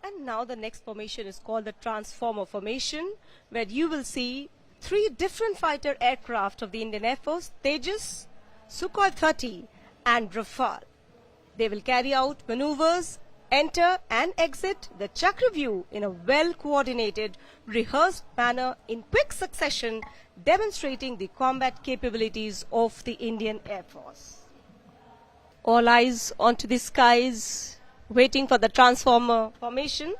And now the next formation is called the transformer formation, where you will see 3 different fighter aircraft of the Indian Air Force: Tejas, Sukhoi30 and Rafael. They will carry out maneuvers, enter and exit the Chakravyuh in a well-coordinated, rehearsed manner in quick succession, demonstrating the combat capabilities of the Indian Air Force. All eyes onto the skies, waiting for the transformer formation,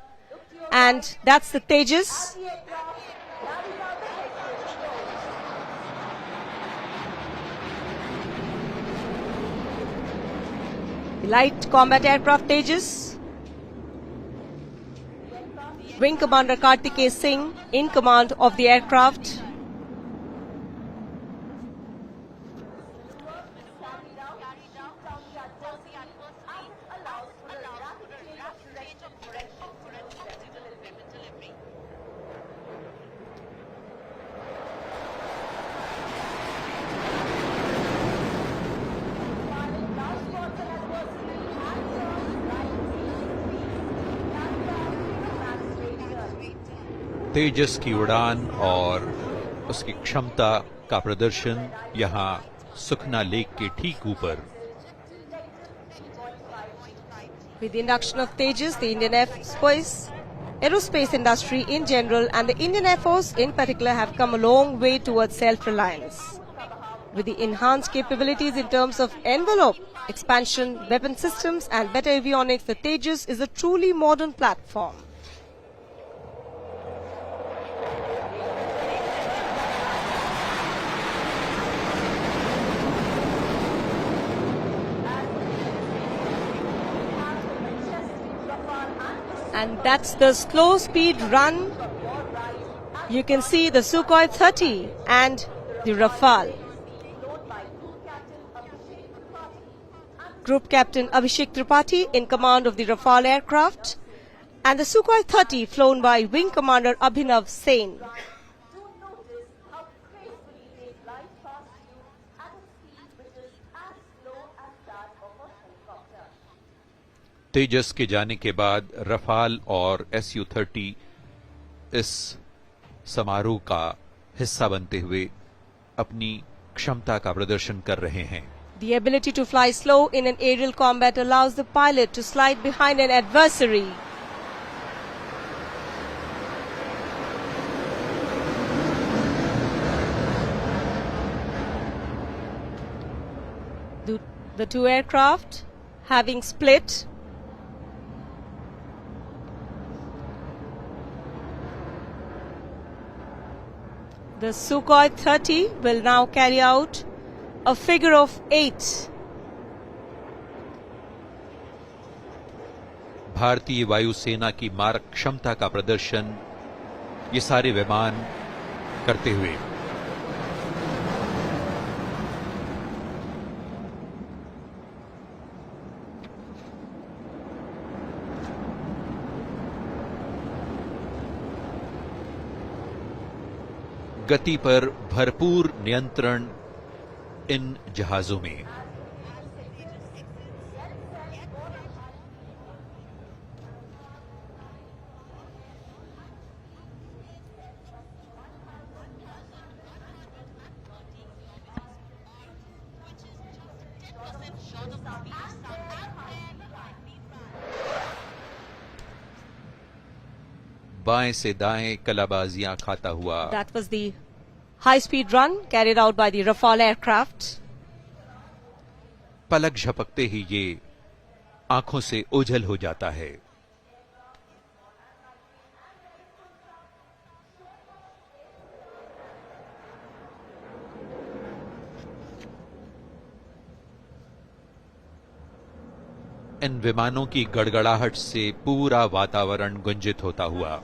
and that's the Tejas. The light combat aircraft Tejas. Wing Commander Kartikeya Singh in command of the aircraft. तेजस की उड़ान और उसकी क्षमता का प्रदर्शन यहां सुखना lake के ठीक ऊपर. With the induction of Tejas, the Indian aerospace industry in general and the Indian Air Force in particular have come a long way towards self-reliance. With the enhanced capabilities in terms of envelope, expansion, weapon systems and better avionics, the Tejas is a truly modern platform. And that's the slow speed run. You can see the Sukhoi30 and the Rafael. Group Captain Abhishek Tripathi in command of the Rafael aircraft and the Sukhoi30 flown by Wing Commander Abhinav Sen. तेजस के जाने के बाद Rafale और Su-30 इस समारोह का हिस्सा बनते हुए अपनी क्षमता का प्रदर्शन कर रहे हैं. The ability to fly slow in an aerial combat allows the pilot to slide behind an adversary. The 2 aircraft having split. The Sukhoi30 will now carry out a figure of 8. भारतीय वायुसेना की मारक क्षमता का प्रदर्शन ये सारे विमान करते हुए. गति पर भरपूर नियंत्रण इन जहाजों में. बाएं से दाएं कलाबाजियां खाता हुआ. That was the high-speed run carried out by the Rafael aircraft. पलक झपकते ही ये आंखों से ओझल हो जाता है. इन विमानों की गड़गड़ाहट से पूरा वातावरण गुंजित होता हुआ.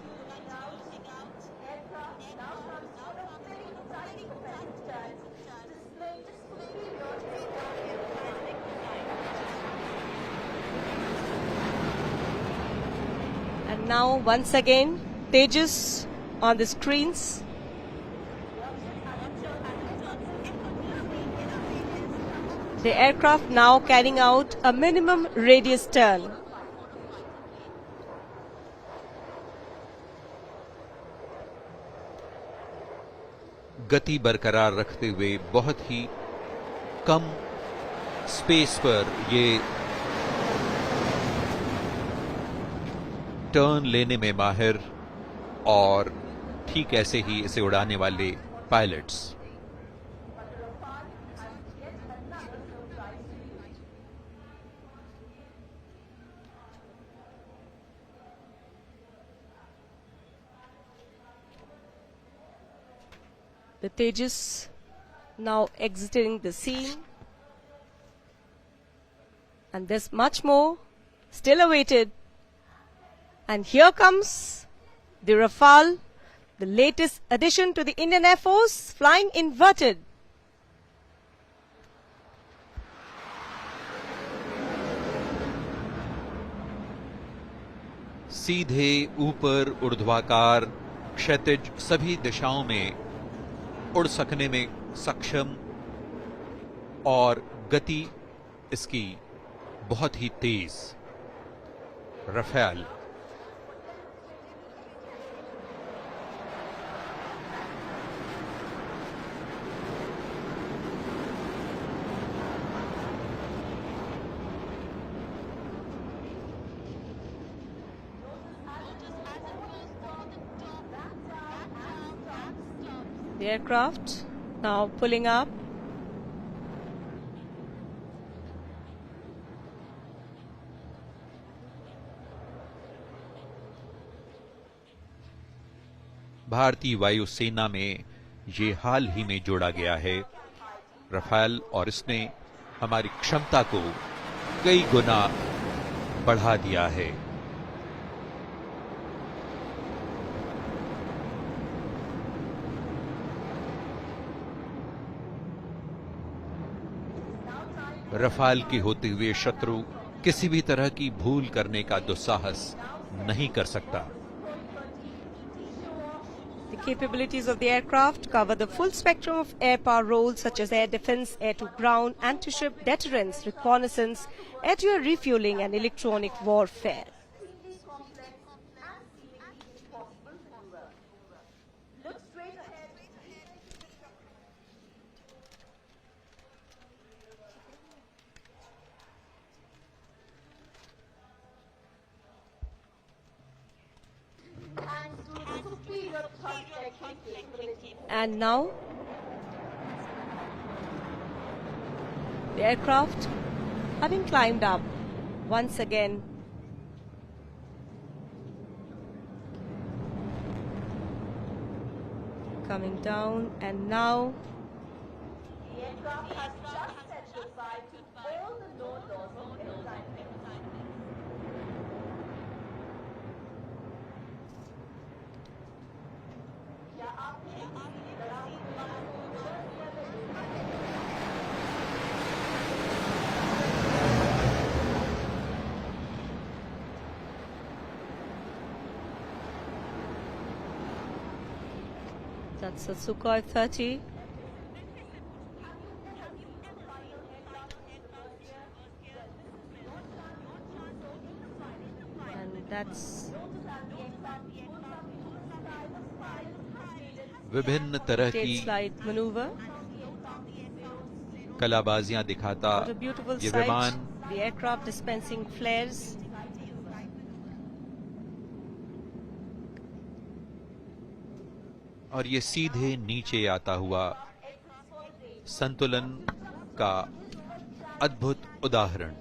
And now once again Tejas on the screens. The aircraft now carrying out a minimum radius turn. गति बरकरार रखते हुए बहुत ही कम स्पेस पर ये टर्न लेने में माहिर और ठीक ऐसे ही इसे उड़ाने वाले pilots. The Tejas now exiting the scene, and there's much more still awaited. And here comes the Rafale, the latest addition to the Indian Air Force, flying inverted. सीधे ऊपर ऊर्ध्वाकार क्षैतिज सभी दिशाओं में उड़ सकने में सक्षम और गति इसकी बहुत ही तेज Rafale. The aircraft now pulling up. भारतीय वायुसेना में ये हाल ही में जोड़ा गया है राफेल, और इसने हमारी क्षमता को कई गुना बढ़ा दिया है। राफेल के होते हुए शत्रु किसी भी तरह की भूल करने का दुस्साहस नहीं कर सकता। The capabilities of the aircraft cover the full spectrum of air power roles such as air defense, air-to-ground, anti-ship deterrence, reconnaissance, air-to-air refueling and electronic warfare. And now the aircraft having climbed up once again, coming down, and now the aircraft has just said goodbye to all the low laws of airline. that's a Sukhoi30. And that's विभिन्न तरह stage की slide maneuver. कलाबाजियां दिखाता What a beautiful ये sight. विमान The aircraft dispensing flares. और ये सीधे नीचे आता हुआ संतुलन का अद्भुत उदाहरण।